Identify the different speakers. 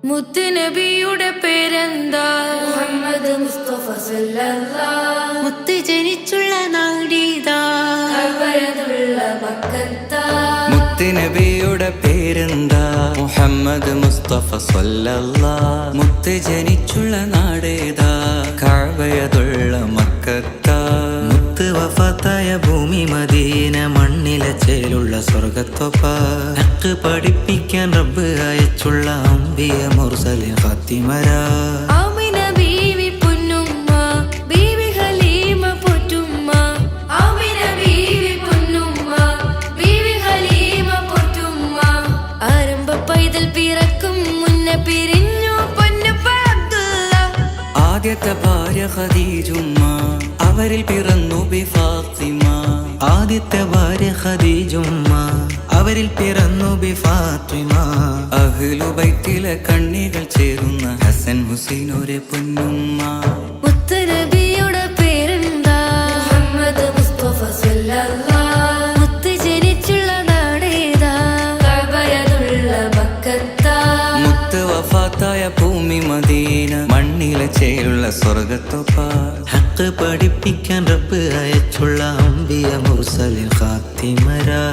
Speaker 1: മുത്തുനബിയുടെ പേരെന്താ? മുഹമ്മദ് മുസ്തഫ സല്ലല്ലാഹ്. മുത്ത് ജനിച്ചുള്ള നാടീതാ, കഅബയുള്ള മക്കത്താ.
Speaker 2: മുത്തുനബിയുടെ പേരെന്താ? മുഹമ്മദ് മുസ്തഫ സല്ലല്ലാഹ്. മുത്ത് ജനിച്ചുള്ള നാടേതാ, കഅബയുള്ള മക്കത്താ. മുത്ത് വഫാത്തായ ഭൂമി മദീന, മണ്ണിലെ ചേലുള്ള സ്വർഗത്തൊപ്പ. ഹക്ക് പഠിപ്പിക്കാൻ റബ്ബ് അയച്ചുള്ള അംബിയ മുർസലിൻ ഫാത്തിമരാ.
Speaker 1: ആമിന ബീവി പൊന്നുമ്മ, ബീവി ഹലീമ പോറ്റുമ്മ. ആമിന ബീവി പൊന്നുമ്മ, ബീവി ഹലീമ പോറ്റുമ്മ. ആരംഭ പൈതൽ പിറക്കും മുന്നേ പിരിഞ്ഞു പൊന്നുപ്പ അബ്ദുള്ള.
Speaker 2: ആദ്യത്തെ ഭാര്യ ഖദീജുമ്മ, അവരിൽ പിറന്നു ബി ഫാത്തിമ. ആദ്യത്തെ ഭാര്യ ഖദീജുമ്മ, അവരിൽ പിറന്നു ബി ഫാത്തിമ. അഹ്ലു ബൈത്തിലെ കണ്ണികൾ ചേരുന്ന ഹസൻ ഹുസൈൻ ഒരു പൊന്നുമ്മ.
Speaker 1: മുത്തുനബിയുടെ പേരെന്താ? മുഹമ്മദ് മുസ്തഫ സല്ലല്ലാഹ്. മുത്ത് ജനിച്ചുള്ള നാടേതാ, കഅബയുള്ള മക്കത്താ.
Speaker 2: മുത്ത് വഫാത്തായ ഭൂമി മദീന, മണ്ണിലെ ചേലുള്ള സ്വർഗത്തൊപ്പ. ഹക്ക് പഠിപ്പിക്കാൻ റബ്ബ് അയച്ചുള്ള അംബിയ മുർസലിൻ ഖാത്തിമരാ.